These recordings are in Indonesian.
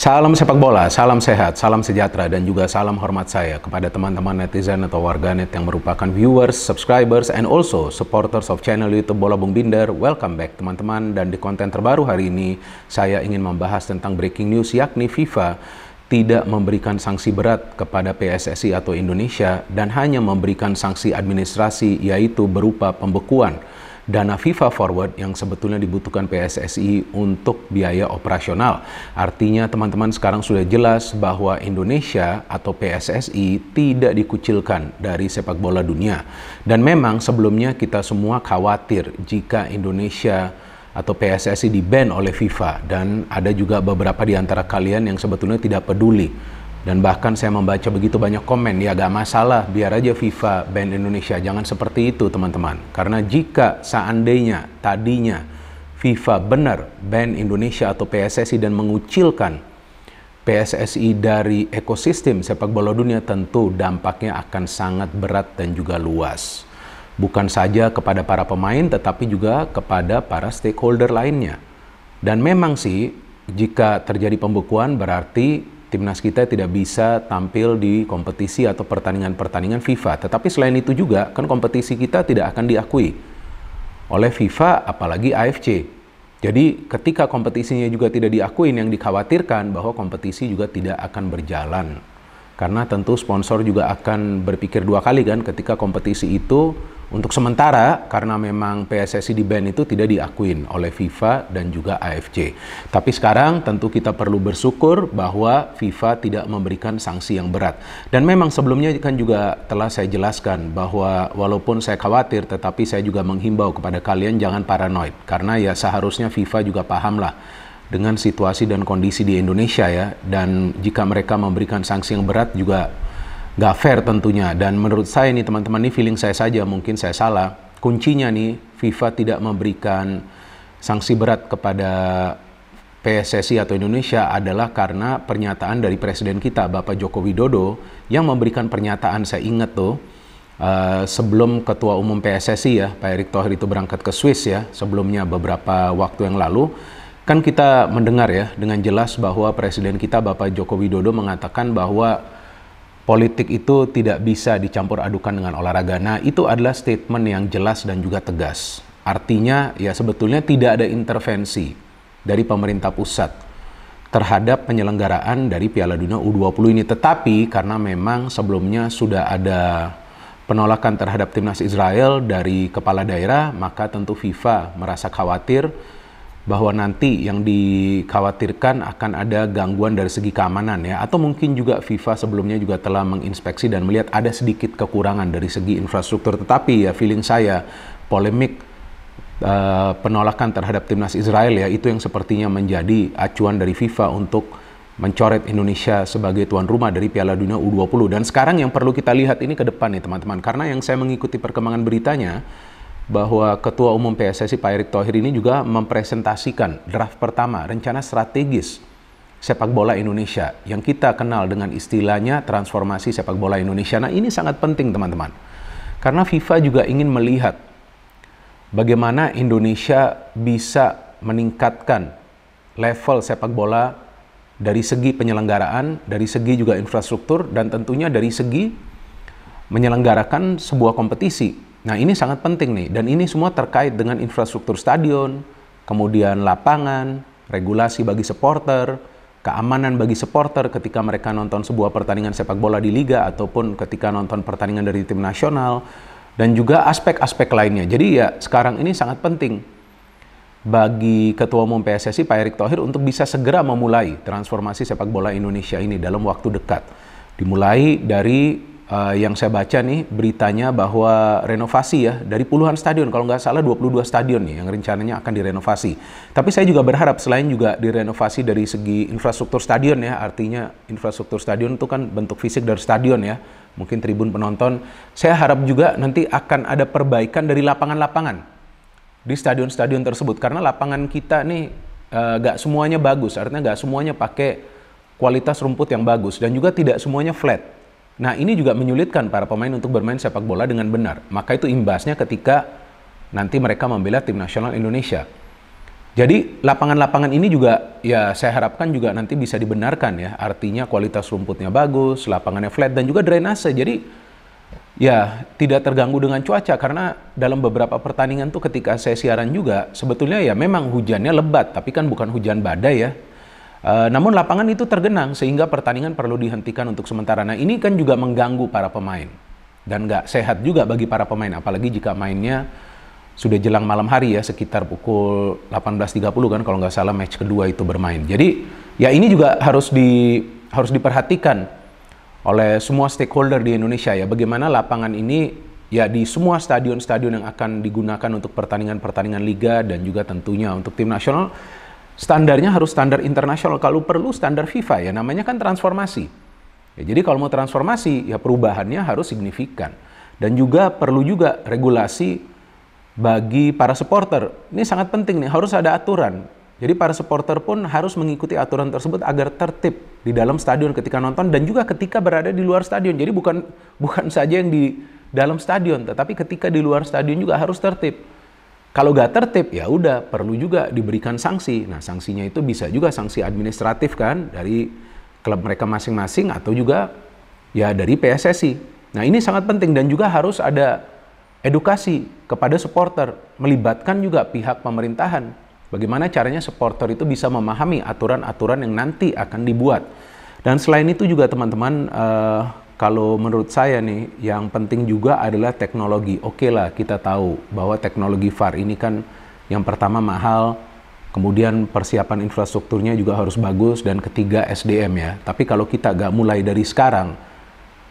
Salam sepak bola, salam sehat, salam sejahtera, dan juga salam hormat saya kepada teman-teman netizen atau warganet yang merupakan viewers, subscribers, and also supporters of channel YouTube Bola Bung Binder. Welcome back teman-teman, dan di konten terbaru hari ini saya ingin membahas tentang breaking news, yakni FIFA tidak memberikan sanksi berat kepada PSSI atau Indonesia dan hanya memberikan sanksi administrasi, yaitu berupa pembekuan dana FIFA forward yang sebetulnya dibutuhkan PSSI untuk biaya operasional. Artinya teman-teman sekarang sudah jelas bahwa Indonesia atau PSSI tidak dikucilkan dari sepak bola dunia. Dan memang sebelumnya kita semua khawatir jika Indonesia atau PSSI di-ban oleh FIFA, dan ada juga beberapa di antara kalian yang sebetulnya tidak peduli. Dan bahkan saya membaca begitu banyak komen, ya gak masalah, biar aja FIFA ban Indonesia. Jangan seperti itu teman-teman. Karena jika seandainya tadinya FIFA benar ban Indonesia atau PSSI dan mengucilkan PSSI dari ekosistem sepak bola dunia, tentu dampaknya akan sangat berat dan juga luas. Bukan saja kepada para pemain, tetapi juga kepada para stakeholder lainnya. Dan memang sih, jika terjadi pembekuan berarti timnas kita tidak bisa tampil di kompetisi atau pertandingan-pertandingan FIFA. Tetapi selain itu juga, kan kompetisi kita tidak akan diakui oleh FIFA, apalagi AFC. Jadi ketika kompetisinya juga tidak diakui, yang dikhawatirkan bahwa kompetisi juga tidak akan berjalan. Karena tentu sponsor juga akan berpikir dua kali kan ketika kompetisi itu untuk sementara, karena memang PSSI di-ban itu tidak diakuin oleh FIFA dan juga AFC. Tapi sekarang tentu kita perlu bersyukur bahwa FIFA tidak memberikan sanksi yang berat. Dan memang sebelumnya kan juga telah saya jelaskan bahwa walaupun saya khawatir, tetapi saya juga menghimbau kepada kalian jangan paranoid. Karena ya seharusnya FIFA juga pahamlah dengan situasi dan kondisi di Indonesia ya. Dan jika mereka memberikan sanksi yang berat juga nggak fair tentunya. Dan menurut saya nih teman-teman, ini feeling saya saja, mungkin saya salah. Kuncinya nih, FIFA tidak memberikan sanksi berat kepada PSSI atau Indonesia adalah karena pernyataan dari Presiden kita, Bapak Joko Widodo, yang memberikan pernyataan, saya ingat tuh, sebelum Ketua Umum PSSI ya, Pak Erick Thohir itu berangkat ke Swiss ya, sebelumnya beberapa waktu yang lalu, kan kita mendengar ya dengan jelas bahwa Presiden kita, Bapak Joko Widodo, mengatakan bahwa politik itu tidak bisa dicampur adukan dengan olahraga. Nah, itu adalah statement yang jelas dan juga tegas. Artinya, ya sebetulnya tidak ada intervensi dari pemerintah pusat terhadap penyelenggaraan dari Piala Dunia U20 ini. Tetapi, karena memang sebelumnya sudah ada penolakan terhadap timnas Israel dari kepala daerah, maka tentu FIFA merasa khawatir bahwa nanti yang dikhawatirkan akan ada gangguan dari segi keamanan ya, atau mungkin juga FIFA sebelumnya juga telah menginspeksi dan melihat ada sedikit kekurangan dari segi infrastruktur. Tetapi ya feeling saya polemik penolakan terhadap timnas Israel ya, itu yang sepertinya menjadi acuan dari FIFA untuk mencoret Indonesia sebagai tuan rumah dari Piala Dunia U20. Dan sekarang yang perlu kita lihat ini ke depan nih teman-teman, karena yang saya mengikuti perkembangan beritanya bahwa Ketua Umum PSSI Pak Erick Thohir ini juga mempresentasikan draft pertama rencana strategis sepak bola Indonesia yang kita kenal dengan istilahnya transformasi sepak bola Indonesia. Nah, ini sangat penting teman-teman, karena FIFA juga ingin melihat bagaimana Indonesia bisa meningkatkan level sepak bola dari segi penyelenggaraan, dari segi juga infrastruktur, dan tentunya dari segi menyelenggarakan sebuah kompetisi. Nah, ini sangat penting nih, dan ini semua terkait dengan infrastruktur stadion, kemudian lapangan, regulasi bagi supporter, keamanan bagi supporter ketika mereka nonton sebuah pertandingan sepak bola di liga ataupun ketika nonton pertandingan dari tim nasional, dan juga aspek-aspek lainnya. Jadi ya sekarang ini sangat penting bagi Ketua Umum PSSI Pak Erick Thohir untuk bisa segera memulai transformasi sepak bola Indonesia ini dalam waktu dekat. Dimulai dari yang saya baca nih beritanya bahwa renovasi ya dari puluhan stadion, kalau nggak salah 22 stadion nih yang rencananya akan direnovasi. Tapi saya juga berharap selain juga direnovasi dari segi infrastruktur stadion ya, artinya infrastruktur stadion itu kan bentuk fisik dari stadion ya, mungkin tribun penonton. Saya harap juga nanti akan ada perbaikan dari lapangan-lapangan di stadion-stadion tersebut, karena lapangan kita nih nggak semuanya bagus, artinya nggak semuanya pakai kualitas rumput yang bagus, dan juga tidak semuanya flat. Nah, ini juga menyulitkan para pemain untuk bermain sepak bola dengan benar. Maka itu imbasnya ketika nanti mereka membela tim nasional Indonesia. Jadi lapangan-lapangan ini juga ya saya harapkan juga nanti bisa dibenarkan ya. Artinya kualitas rumputnya bagus, lapangannya flat dan juga drainase. Jadi ya tidak terganggu dengan cuaca, karena dalam beberapa pertandingan tuh ketika saya siaran juga sebetulnya ya memang hujannya lebat, tapi kan bukan hujan badai ya. Namun lapangan itu tergenang sehingga pertandingan perlu dihentikan untuk sementara. Nah ini kan juga mengganggu para pemain dan nggak sehat juga bagi para pemain, apalagi jika mainnya sudah jelang malam hari ya, sekitar pukul 18.30 kan kalau nggak salah match kedua itu bermain. Jadi ya ini juga harus diperhatikan oleh semua stakeholder di Indonesia ya, bagaimana lapangan ini ya di semua stadion-stadion yang akan digunakan untuk pertandingan-pertandingan liga dan juga tentunya untuk tim nasional, standarnya harus standar internasional, kalau perlu standar FIFA ya, namanya kan transformasi. Ya, jadi kalau mau transformasi ya perubahannya harus signifikan, dan juga perlu juga regulasi bagi para supporter. Ini sangat penting nih, harus ada aturan. Jadi para supporter pun harus mengikuti aturan tersebut agar tertib di dalam stadion ketika nonton dan juga ketika berada di luar stadion. Jadi bukan saja yang di dalam stadion, tetapi ketika di luar stadion juga harus tertib. Kalau nggak tertib ya udah perlu juga diberikan sanksi. Nah sanksinya itu bisa juga sanksi administratif kan dari klub mereka masing-masing atau juga ya dari PSSI. Nah ini sangat penting dan juga harus ada edukasi kepada supporter, melibatkan juga pihak pemerintahan. Bagaimana caranya supporter itu bisa memahami aturan-aturan yang nanti akan dibuat. Dan selain itu juga teman-teman, kalau menurut saya nih, yang penting juga adalah teknologi. Oke lah, kita tahu bahwa teknologi VAR ini kan yang pertama mahal, kemudian persiapan infrastrukturnya juga harus bagus, dan ketiga SDM ya. Tapi kalau kita nggak mulai dari sekarang,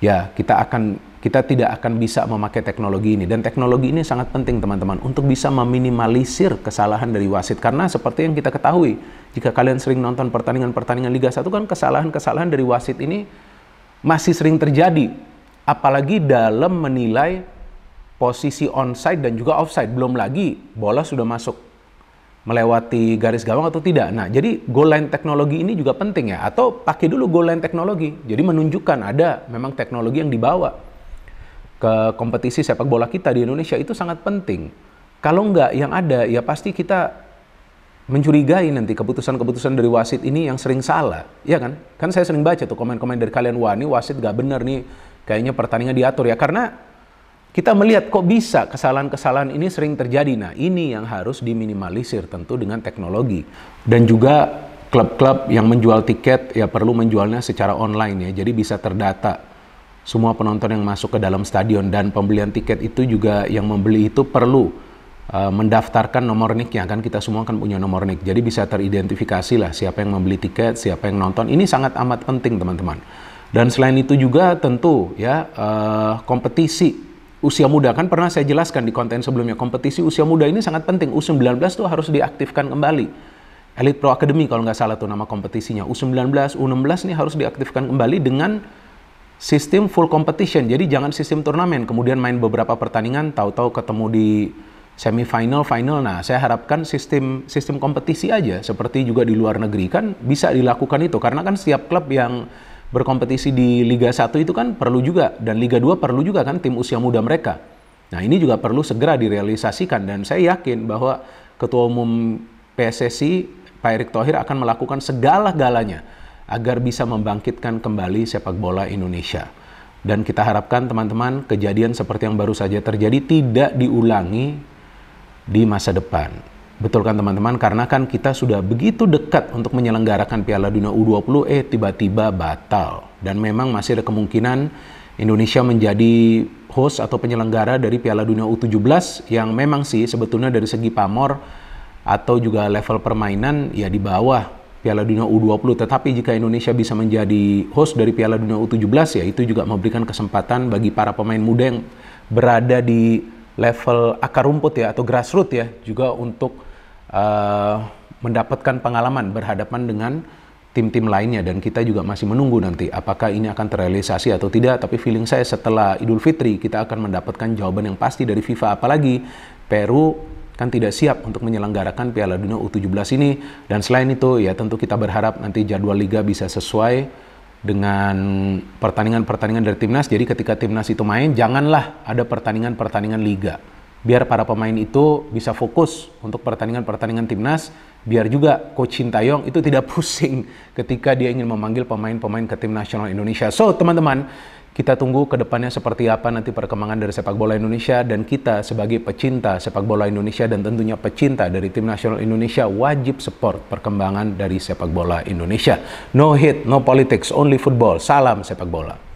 ya kita tidak akan bisa memakai teknologi ini. Dan teknologi ini sangat penting teman-teman untuk bisa meminimalisir kesalahan dari wasit. Karena seperti yang kita ketahui, jika kalian sering nonton pertandingan-pertandingan Liga 1 kan kesalahan-kesalahan dari wasit ini masih sering terjadi. Apalagi dalam menilai posisi onside dan juga offside. Belum lagi bola sudah masuk melewati garis gawang atau tidak. Nah, jadi goal line teknologi ini juga penting ya. Atau pakai dulu goal line teknologi. Jadi menunjukkan ada memang teknologi yang dibawa ke kompetisi sepak bola kita di Indonesia, itu sangat penting. Kalau enggak, yang ada ya pasti kita mencurigai nanti keputusan-keputusan dari wasit ini yang sering salah. Ya kan? Kan saya sering baca tuh komen-komen dari kalian, wah ini wasit gak bener nih, kayaknya pertandingan diatur ya. Karena kita melihat kok bisa kesalahan-kesalahan ini sering terjadi. Nah ini yang harus diminimalisir tentu dengan teknologi. Dan juga klub-klub yang menjual tiket ya perlu menjualnya secara online ya, jadi bisa terdata semua penonton yang masuk ke dalam stadion. Dan pembelian tiket itu juga yang membeli itu perlu mendaftarkan nomor NIK-nya, kan kita semua kan punya nomor NIK, jadi bisa teridentifikasi lah siapa yang membeli tiket, siapa yang nonton. Ini sangat amat penting teman-teman. Dan selain itu juga tentu ya kompetisi usia muda, kan pernah saya jelaskan di konten sebelumnya, kompetisi usia muda ini sangat penting. U19 tuh harus diaktifkan kembali. Elite Pro Academy kalau nggak salah tuh nama kompetisinya. U19, U16 nih harus diaktifkan kembali dengan sistem full competition. Jadi jangan sistem turnamen, kemudian main beberapa pertandingan, tahu-tahu ketemu di semifinal, final. Nah, saya harapkan sistem kompetisi aja, seperti juga di luar negeri kan bisa dilakukan itu. Karena kan setiap klub yang berkompetisi di Liga 1 itu kan perlu juga, dan Liga 2 perlu juga kan tim usia muda mereka. Nah, ini juga perlu segera direalisasikan, dan saya yakin bahwa Ketua Umum PSSI, Pak Erick Thohir akan melakukan segala-galanya agar bisa membangkitkan kembali sepak bola Indonesia. Dan kita harapkan teman-teman kejadian seperti yang baru saja terjadi tidak diulangi di masa depan. Betul kan teman-teman? Karena kan kita sudah begitu dekat untuk menyelenggarakan Piala Dunia U20, tiba-tiba batal. Dan memang masih ada kemungkinan Indonesia menjadi host atau penyelenggara dari Piala Dunia U17 yang memang sih sebetulnya dari segi pamor atau juga level permainan ya di bawah Piala Dunia U20. Tetapi jika Indonesia bisa menjadi host dari Piala Dunia U17 ya itu juga memberikan kesempatan bagi para pemain muda yang berada di level akar rumput ya atau grassroots ya juga untuk mendapatkan pengalaman berhadapan dengan tim-tim lainnya. Dan kita juga masih menunggu nanti apakah ini akan terrealisasi atau tidak. Tapi feeling saya setelah Idul Fitri kita akan mendapatkan jawaban yang pasti dari FIFA. Apalagi Peru kan tidak siap untuk menyelenggarakan Piala Dunia U17 ini. Dan selain itu ya tentu kita berharap nanti jadwal Liga bisa sesuai dengan pertandingan-pertandingan dari timnas. Jadi ketika timnas itu main, janganlah ada pertandingan-pertandingan Liga. Biar para pemain itu bisa fokus untuk pertandingan-pertandingan timnas biar juga Coach Sintayong itu tidak pusing ketika dia ingin memanggil pemain-pemain ke tim nasional Indonesia. So, teman-teman, kita tunggu ke depannya seperti apa nanti perkembangan dari sepak bola Indonesia, dan kita sebagai pecinta sepak bola Indonesia dan tentunya pecinta dari tim nasional Indonesia wajib support perkembangan dari sepak bola Indonesia. No hate, no politics, only football. Salam sepak bola.